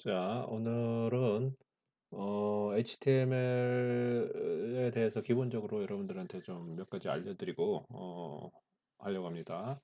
자, 오늘은 HTML에 대해서 기본적으로 여러분들한테 좀 몇 가지 알려드리고 하려고 합니다.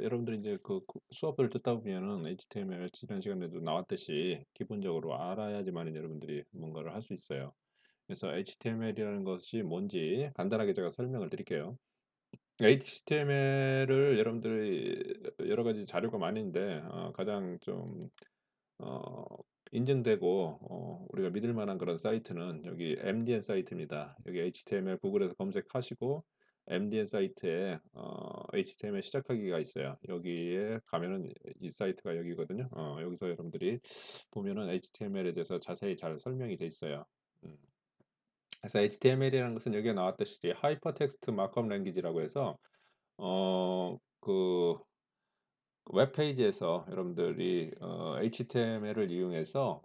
여러분들이 이제 수업을 듣다 보면은 HTML 지난 시간에도 나왔듯이 기본적으로 알아야지만 여러분들이 뭔가를 할 수 있어요. 그래서 HTML이라는 것이 뭔지 간단하게 제가 설명을 드릴게요. HTML을 여러분들이 여러 가지 자료가 많이 있는데 가장 좀 어 인증되고 우리가 믿을 만한 그런 사이트는 여기 MDN 사이트입니다. 여기 HTML 구글에서 검색하시고 MDN 사이트에 HTML 시작하기가 있어요. 여기에 가면은 이 사이트가 여기거든요. 여기서 여러분들이 보면은 HTML에 대해서 자세히 잘 설명이 돼 있어요. 음. 그래서 HTML이라는 것은 여기에 나왔듯이 하이퍼텍스트 마크업 랭귀지라고 해서 그 웹페이지에서 여러분들이 HTML을 이용해서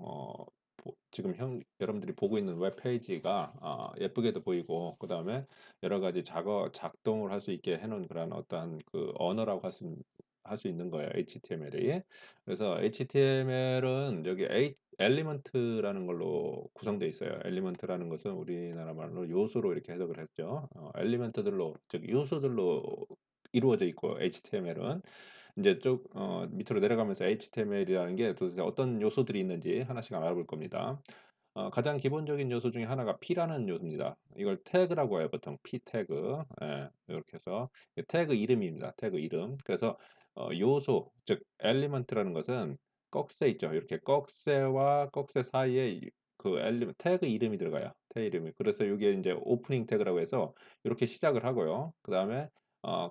지금 여러분들이 보고 있는 웹페이지가 예쁘게도 보이고 그다음에 여러 가지 작동을 할 수 있게 해 놓은 그런 어떠한 언어라고 할 수 있는 거예요, HTML이. 그래서 HTML은 여기 엘리먼트라는 걸로 구성되어 있어요. 엘리먼트라는 것은 우리나라 말로 요소로 이렇게 해석을 했죠. 엘리먼트들로 즉 요소들로 이루어져 있고 HTML은 인제 밑으로 내려가면서 HTML이라는 게 도대체 어떤 요소들이 있는지 하나씩 알아볼 겁니다. 가장 기본적인 요소 중에 하나가 P라는 요소입니다. 이걸 태그라고 해요, 보통. P 태그. 예. 요렇게 해서 이게 태그 이름입니다, 태그 이름. 그래서 요소 즉 엘리먼트라는 것은 꺽쇠 있죠. 이렇게 꺽쇠와 꺽쇠 사이에 태그 이름이 들어가요, 태그 이름이. 그래서 요게 인제 오프닝 태그라고 해서 요렇게 시작을 하고요. 그다음에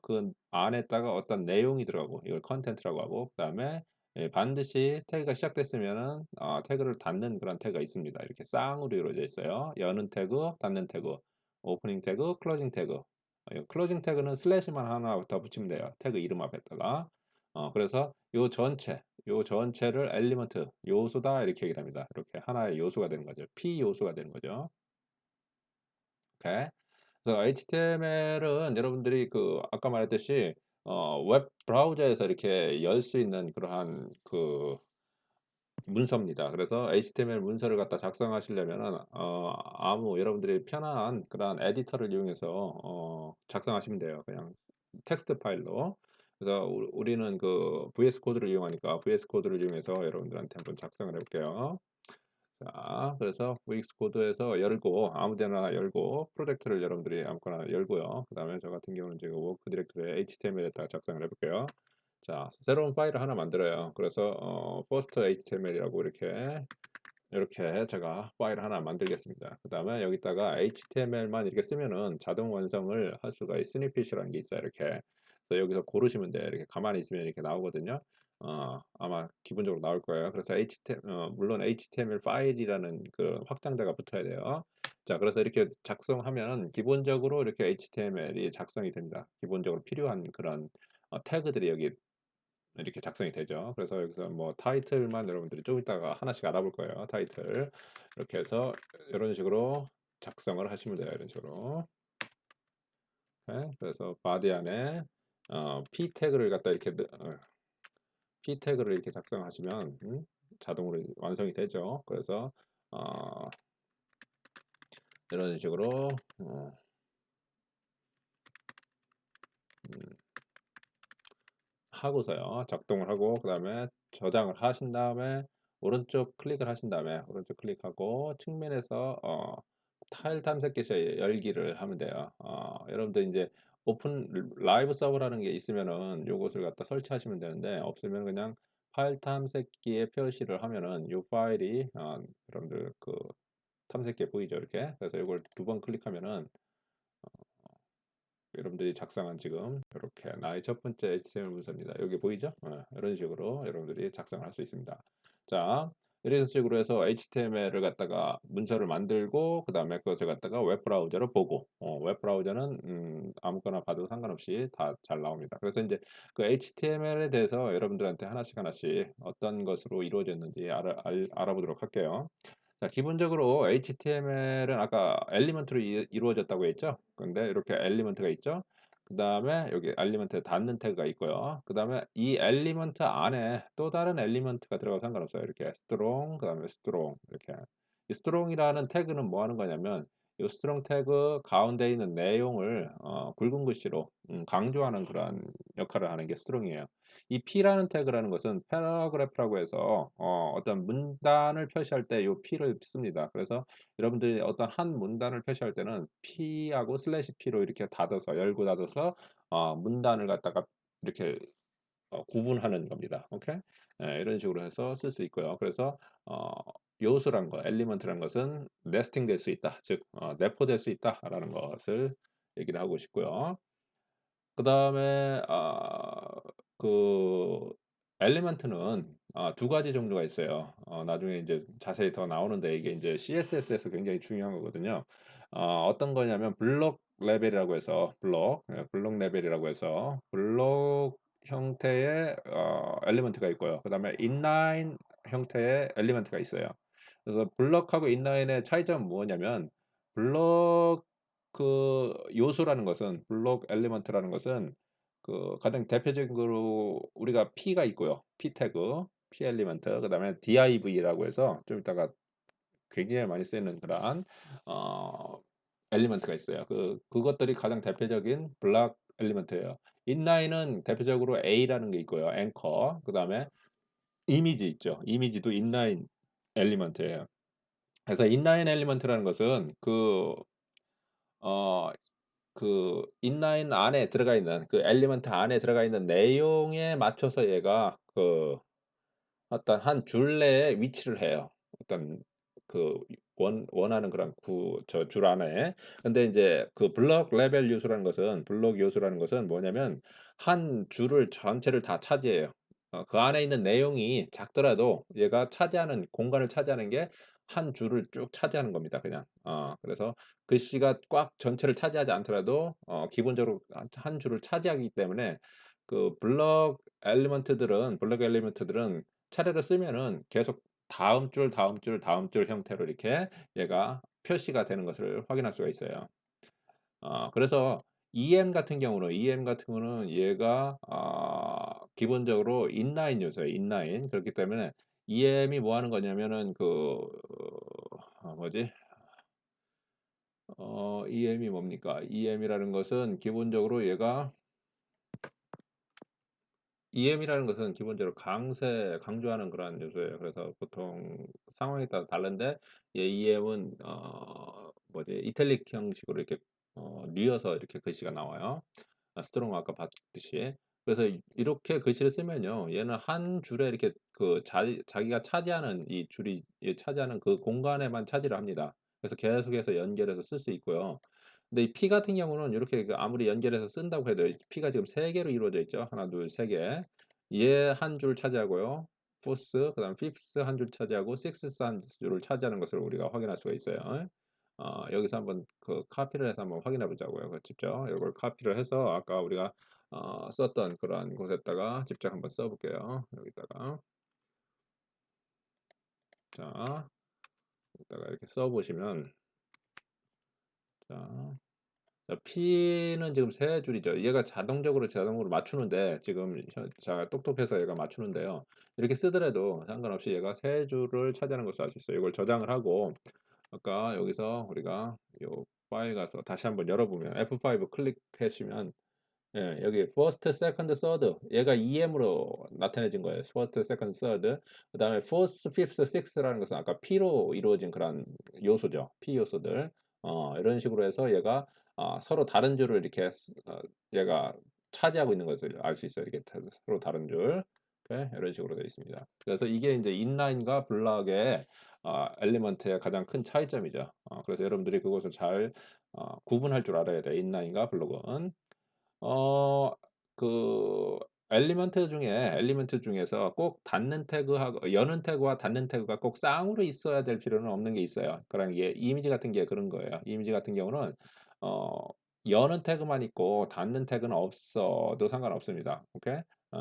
그 안에다가 어떤 내용이 들어가고 이걸 컨텐츠라고 하고 그다음에 예 반드시 태그가 시작됐으면은 태그를 닫는 그런 태그가 있습니다. 이렇게 쌍으로 이루어져 있어요. 여는 태그, 닫는 태그, 오프닝 태그, 클로징 태그. 이 클로징 태그는 슬래시만 하나 더 붙이면 돼요, 태그 이름 앞에다가. 그래서 요 전체를 엘리먼트, 요소다 이렇게 얘기를 합니다. 이렇게 하나의 요소가 되는 거죠. P 요소가 되는 거죠. 오케이. 그래서 HTML은 여러분들이 아까 말했듯이 웹 브라우저에서 이렇게 열 수 있는 그러한 문서입니다. 그래서 HTML 문서를 갖다 작성하시려면은 여러분들이 편한 그런 에디터를 이용해서 작성하시면 돼요, 그냥 텍스트 파일로. 그래서 우리는 VS 코드를 이용하니까 VS 코드를 이용해서 여러분들한테 한번 작성을 해 볼게요. 자, 그래서 VS 코드에서 열고 아무 데나 열고 프로젝트를 여러분들이 아무거나 열고요. 그다음에 저 같은 경우는 지금 워크 디렉토리에 HTML에다가 작성을 해 볼게요. 자, 새로운 파일을 하나 만들어요. 그래서 first HTML이라고 이렇게 제가 파일을 하나 만들겠습니다. 그다음에 여기다가 HTML만 이렇게 쓰면은 자동 완성을 할 수가 스니핏이라는 게 있어요, 이렇게. 그래서 여기서 고르시면 돼요. 이렇게 가만히 있으면 이렇게 나오거든요. 아마 기본적으로 나올 거예요. 그래서 물론 HTML 파일이라는 확장자가 붙어야 돼요. 자, 그래서 이렇게 작성하면 기본적으로 이렇게 HTML이 작성이 됩니다. 기본적으로 필요한 그런 태그들이 여기 이렇게 작성이 되죠. 그래서 여기서 뭐 타이틀만 여러분들이 좀 이따가 하나씩 알아볼 거예요. 타이틀. 이렇게 해서 이런 식으로 작성을 하시면 돼요. 이런 식으로. 네. 그래서 바디 안에 p 태그를 갖다 p 태그를 이렇게 작성하시면 자동으로 완성이 되죠. 그래서 어, 이런 식으로 음, 하고서요. 작동을 하고 그다음에 저장을 하신 다음에 오른쪽 클릭을 하신 다음에 오른쪽 클릭하고 측면에서 타일 탐색기에서 열기를 하면 돼요. 여러분들 이제 오픈 라이브 서버라는 게 있으면은 요것을 갖다 설치하시면 되는데 없으면 그냥 파일 탐색기에 표시를 하면은 요 파일이 여러분들 탐색기에 보이죠, 이렇게. 그래서 이걸 두 번 클릭하면은 여러분들이 작성한 지금 이렇게 나의 첫 번째 HTML 문서입니다. 여기 보이죠? 이런 식으로 여러분들이 작성을 할 수 있습니다. 자, 이런 식으로 해서 HTML을 갖다가 문서를 만들고 그 다음에 그것을 갖다가 웹 브라우저로 보고 웹 브라우저는 아무거나 봐도 상관없이 다 잘 나옵니다. 그래서 이제 HTML에 대해서 여러분들한테 하나씩 하나씩 어떤 것으로 이루어졌는지 알아보도록 할게요. 자, 기본적으로 HTML은 아까 엘리먼트로 이루어졌다고 했죠. 근데 이렇게 엘리먼트가 있죠. 그다음에 여기 엘리먼트에 닫는 태그가 있고요. 그다음에 이 엘리먼트 안에 또 다른 엘리먼트가 들어가도 상관없어요. 이렇게 strong 그다음에 strong 이렇게. 이 strong이라는 태그는 뭐 하는 거냐면 이 strong 태그 가운데 있는 내용을 굵은 글씨로 강조하는 그런 역할을 하는 게 strong이에요. 이 P라는 태그라는 것은 paragraph라고 해서 어떤 문단을 표시할 때 이 P를 씁니다. 그래서 여러분들이 어떤 한 문단을 표시할 때는 P하고 슬래시 P로 이렇게 닫아서 열고 닫아서 문단을 갖다가 이렇게 구분하는 겁니다. 오케이? 예, 이런 식으로 해서 쓸 수 있고요. 그래서 어, 요소란 거, 엘리먼트란 것은 네스팅 될 수 있다. 즉 내포될 수 있다라는 것을 얘기를 하고 싶고요. 그다음에 그 엘리먼트는 두 가지 종류가 있어요. 나중에 이제 자세히 더 나오는데 이게 이제 CSS에서 굉장히 중요한 거거든요. 어떤 거냐면 블록 레벨이라고 해서 블록 레벨이라고 해서 블록 형태의 엘리먼트가 있고요. 그다음에 인라인 형태의 엘리먼트가 있어요. 그래서 블록하고 인라인의 차이점은 뭐냐면 블록 요소라는 것은 블록 엘리먼트라는 것은 가장 대표적으로 우리가 P가 있고요. P 태그, P 엘리먼트, 그다음에 div라고 해서 좀 이따가 굉장히 많이 쓰이는 그러한 어, 엘리먼트가 있어요. 그것들이 가장 대표적인 블록 엘리먼트예요. 인라인은 대표적으로 A라는 게 있고요. 앵커, 그다음에 이미지 있죠. 이미지도 인라인 엘리먼트예요. 그래서 인라인 엘리먼트라는 것은 어, 인라인 안에 들어가 있는 그 엘리먼트 안에 들어가 있는 내용에 맞춰서 얘가 어떤 한 줄 내에 위치를 해요. 어떤 그 원하는 그런 저 줄 안에. 근데 이제 그 블록 요소라는 것은 뭐냐면 한 줄을 전체를 다 차지해요. 그 안에 있는 내용이 작더라도 얘가 차지하는 공간을 차지하는 게 한 줄을 쭉 차지하는 겁니다. 그냥. 그래서 글씨가 꽉 전체를 차지하지 않더라도 기본적으로 한 줄을 차지하기 때문에 블록 엘리먼트들은 차례로 쓰면은 계속 다음 줄, 다음 줄, 다음 줄 형태로 이렇게 얘가 표시가 되는 것을 확인할 수가 있어요. 그래서 EM 같은 경우는 얘가 기본적으로 인라인 요소예요. 인라인. 그렇기 때문에 EM이 뭐 하는 거냐면은 뭐지? EM이 뭡니까? EM이라는 것은 기본적으로 얘가 EM이라는 것은 기본적으로 강조하는 그런 요소예요. 그래서 보통 상황에 따라 다른데 EM은 뭐지 이탈릭 형식으로 이렇게 뉘어서 이렇게 글씨가 나와요. 스트롱 아까 봤듯이. 그래서 이렇게 글씨를 쓰면요. 얘는 한 줄에 이렇게 자기가 차지하는 이 줄이 차지하는 그 공간에만 차지를 합니다. 그래서 계속해서 연결해서 쓸 수 있고요. 근데 이 P 같은 경우는 이렇게 아무리 연결해서 쓴다고 해도 P가 지금 세 개로 이루어져 있죠. 하나, 둘, 세 개. 얘 한 줄 차지하고요. 포스, 그다음 피프스 한 줄 차지하고 식스스 한 줄을 차지하는 것을 우리가 확인할 수가 있어요. 여기서 한번 카피를 해서 한번 확인해 보자고요. 직접 이걸 카피를 해서 아까 우리가 썼던 그러한 곳에다가 직접 한번 써볼게요. 여기다가 자, 여기다가 이렇게 써보시면 자, P는 지금 세 줄이죠. 얘가 자동으로 맞추는데 지금 자 똑똑해서 얘가 맞추는데요. 이렇게 쓰더라도 상관없이 얘가 세 줄을 차지하는 것을 알 수 있어요. 이걸 저장을 하고 아까 여기서 우리가 요 파일 가서 다시 한번 열어보면 F5 클릭하시면 여기 first, second, third 얘가 EM으로 나타내진 거예요. first, second, third. 그다음에 fourth, fifth, sixth라는 것은 아까 P로 이루어진 그런 요소죠. P 요소들. 이런 식으로 해서 얘가 서로 다른 줄을 이렇게 얘가 차지하고 있는 것을 알 수 있어요. 이렇게 서로 다른 줄. 이렇게 이런 식으로 되어 있습니다. 그래서 이게 이제 인라인과 블락의 엘리먼트의 가장 큰 차이점이죠. 그래서 여러분들이 그것을 잘 구분할 줄 알아야 돼요. 인라인과 블록은. 어 그 엘리먼트 중에서 꼭 닫는 태그하고 여는 태그와 닫는 태그가 꼭 쌍으로 있어야 될 필요는 없는 게 있어요. 그러니까 이게 이미지 같은 게 그런 거예요. 이미지 같은 경우는 어 여는 태그만 있고 닫는 태그는 없어도 상관없습니다. 오케이?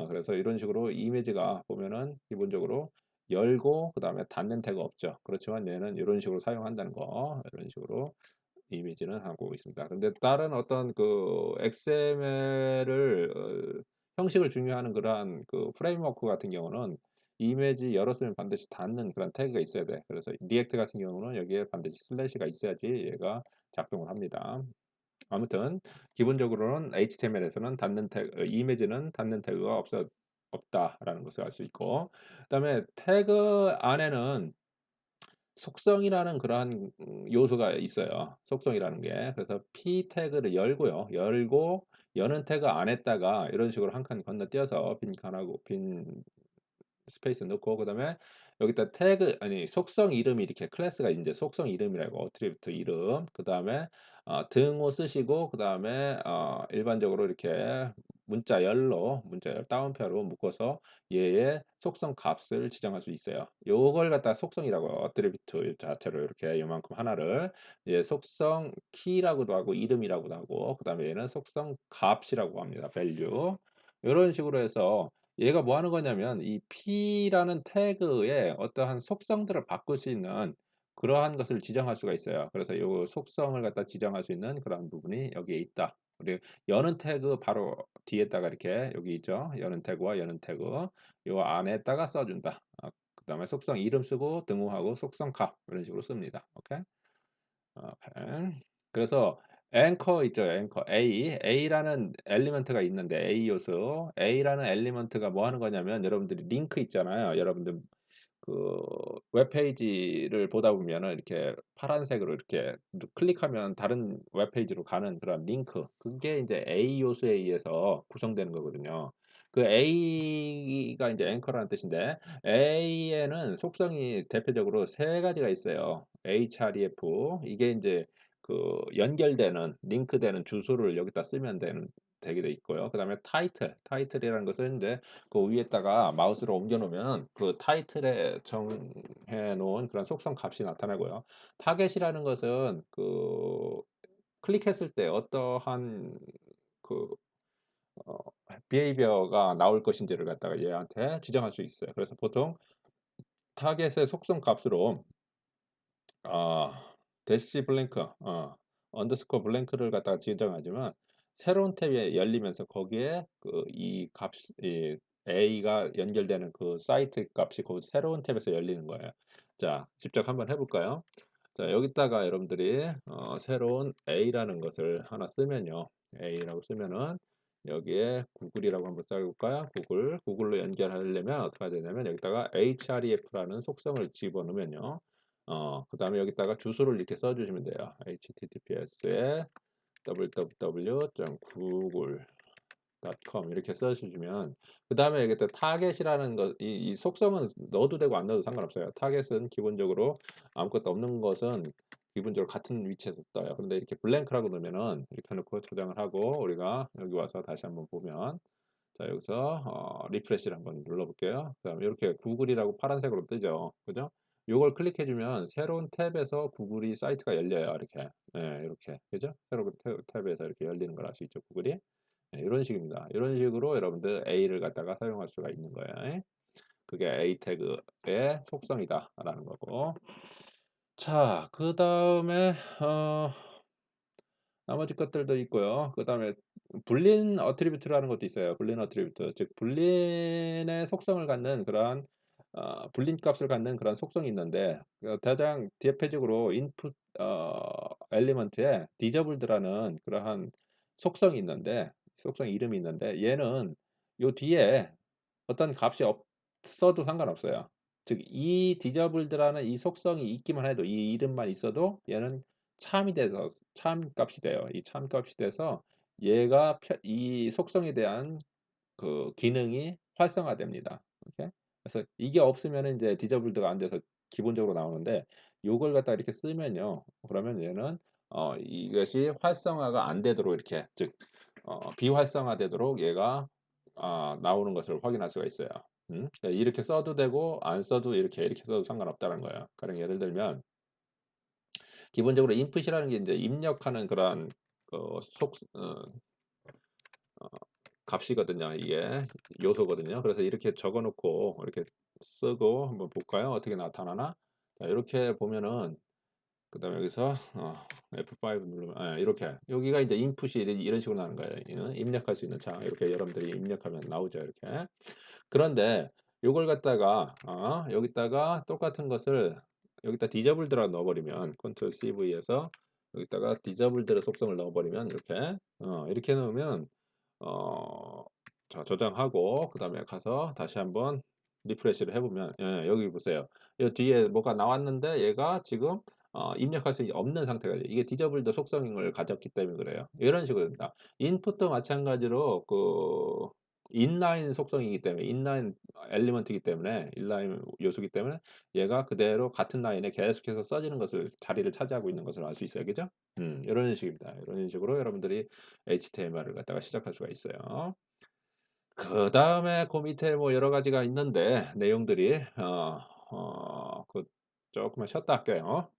그래서 이런 식으로 이미지가 보면은 기본적으로 열고 그다음에 닫는 태그 없죠. 그렇지만 얘는 이런 식으로 사용한다는 거. 이런 식으로 이미지는 하고 있습니다. 근데 다른 어떤 그 XML을 형식을 중요하는 그러한 그 프레임워크 같은 경우는 이미지 열었으면 반드시 닫는 그런 태그가 있어야 돼. 그래서 리액트 같은 경우는 여기에 반드시 슬래시가 있어야지 얘가 작동을 합니다. 아무튼 기본적으로는 HTML에서는 닫는 태그 이미지는 닫는 태그가 없다라는 것을 알 수 있고 그다음에 태그 안에는 속성이라는 그러한 요소가 있어요. 속성이라는 게. 그래서 p 태그를 열고요. 열고 여는 태그 안에다가 이런 식으로 한 칸 건너뛰어서 빈 칸하고 빈 스페이스 넣고 그다음에 여기다 태그 아니 속성 이름이 이렇게 클래스가 인제 속성 이름이라고 어트리뷰트 이름 그다음에 등호 쓰시고 그다음에 일반적으로 이렇게 문자 열 따옴표로 묶어서 얘의 속성 값을 지정할 수 있어요. 요걸 갖다가 속성이라고 어트리뷰트 자체로 이렇게 요만큼 하나를 예 속성 키라고도 하고 이름이라고도 하고 그다음에 얘는 속성 값이라고 합니다. value. 요런 식으로 해서 얘가 뭐 하는 거냐면 이 P라는 태그의 어떠한 속성들을 바꿀 수 있는 그러한 것을 지정할 수가 있어요. 그래서 요 속성을 갖다 지정할 수 있는 그런 부분이 여기에 있다. 그리고 여는 태그 바로 뒤에다가 이렇게 여기 있죠. 여는 태그와 여는 태그 요 안에다가 써준다. 그다음에 속성 이름 쓰고 등호하고 속성 값 이런 식으로 씁니다. 오케이? 오케이. 그래서 앵커 있죠. 앵커 A라는 엘리먼트가 있는데 A 요소 A라는 엘리먼트가 뭐 하는 거냐면 여러분들이 링크 있잖아요. 여러분들 그 웹페이지를 보다 보면은 이렇게 파란색으로 이렇게 클릭하면 다른 웹페이지로 가는 그런 링크 그게 이제 A 요소에 의해서 구성되는 거거든요. 그 A가 이제 앵커라는 뜻인데 A에는 속성이 대표적으로 세 가지가 있어요. href 이게 이제 그 연결되는 링크되는 주소를 여기다 쓰면 되게 돼 있고요. 그다음에 타이틀이라는 것은 이제 그 위에다가 마우스로 옮겨 놓으면 그 타이틀에 정해 놓은 그런 속성 값이 나타나고요. 타겟이라는 것은 그 클릭했을 때 어떠한 그 어 비헤이비어가 나올 것인지를 갖다가 얘한테 지정할 수 있어요. 그래서 보통 타겟의 속성 값으로 대시 블랭크 언더스코어 블랭크를 갖다가 지정하지만 새로운 탭이 열리면서 거기에 그 이 값 이 A가 연결되는 그 사이트 값이 그 새로운 탭에서 열리는 거예요. 자, 직접 한번 해 볼까요? 자, 여기다가 여러분들이 새로운 A라는 것을 하나 쓰면요. A라고 쓰면은 여기에 구글이라고 한번 써 볼까요? 구글로 연결하려면 어떻게 해야 되냐면 여기다가 href라는 속성을 집어넣으면요. 그다음에 여기다가 주소를 이렇게 써 주시면 돼요. https에 www.google.com 이렇게 써 주시면 그다음에 여기다 타겟이라는 것 이 속성은 넣어도 되고 안 넣어도 상관없어요. 타겟은 기본적으로 아무것도 없는 것은 기본적으로 같은 위치에서 떠요. 그런데 이렇게 블랭크라고 넣으면은 이렇게 해 놓고 저장을 하고 우리가 여기 와서 다시 한번 보면 자 여기서 리프레시를 한번 눌러 볼게요. 그다음에 이렇게 구글이라고 파란색으로 뜨죠. 그죠? 요걸 클릭해 주면 새로운 탭에서 구글이 사이트가 열려요. 이렇게. 예, 이렇게. 그죠? 새로운 탭에서 이렇게 열리는 걸 알 수 있죠, 구글이. 예, 이런 식입니다. 이런 식으로 여러분들 A를 갖다가 사용할 수가 있는 거예요. 예. 그게 A 태그의 속성이다라는 거고. 자, 그다음에 나머지 것들도 있고요. 그다음에 불린 어트리뷰트라는 것도 있어요. 불린 어트리뷰트. 즉 불린의 속성을 갖는 그러한 불린 값을 갖는 그런 속성이 있는데 가장 대표적으로 인풋 엘리먼트에 디저블드라는 그러한 속성이 있는데 속성 이름이 있는데 얘는 요 뒤에 어떤 값이 없어도 상관없어요. 즉 이 디저블드라는 이 속성이 있기만 해도 이 이름만 있어도 얘는 참이 돼서 참값이 돼요. 이 참값이 돼서 얘가 이 속성에 대한 그 기능이 활성화됩니다. 이렇게. 그래서 이게 없으면은 이제 디저블드가 안 돼서 기본적으로 나오는데 요걸 갖다가 이렇게 쓰면요. 그러면 얘는 이것이 활성화가 안 되도록 이렇게 즉 비활성화되도록 얘가 나오는 것을 확인할 수가 있어요. 그러니까 이렇게 써도 되고 안 써도 이렇게 써도 상관없다는 거예요. 가령 예를 들면 기본적으로 인풋이라는 게 이제 입력하는 그러한 그 어 값이거든요. 이게 요소거든요. 그래서 이렇게 적어 놓고 이렇게 쓰고 한번 볼까요? 어떻게 나타나나? 자, 이렇게 보면은 그다음에 여기서 F5 누르면 이렇게 여기가 이제 인풋이 이런 식으로 나오는 거예요. 입력할 수 있는 창 이렇게 여러분들이 입력하면 나오죠, 이렇게. 그런데 요걸 갖다가 여기다가 똑같은 것을 여기다 디저블드라고 넣어 버리면 컨트롤 CV에서 여기다가 디저블드의 속성을 넣어 버리면 이렇게 넣으면 어 자 저장하고 그다음에 가서 다시 한번 리프레시를 해 보면 여기 보세요. 요 뒤에 뭐가 나왔는데 얘가 지금 입력할 수 없는 상태가 돼요. 이게 디저블드 속성을 가졌기 때문에 그래요. 이런 식으로 됩니다. 인풋도 마찬가지로 인라인 속성이기 때문에 인라인 엘리먼트이기 때문에 인라인 요소이기 때문에 얘가 그대로 같은 라인에 계속해서 써지는 것을 자리를 차지하고 있는 것을 알 수 있어요. 그죠? 요런 식입니다. 요런 식으로 여러분들이 HTML을 갖다가 시작할 수가 있어요. 그다음에 그 밑에 뭐 여러 가지가 있는데 내용들이 그 조금만 쉬었다 할게요.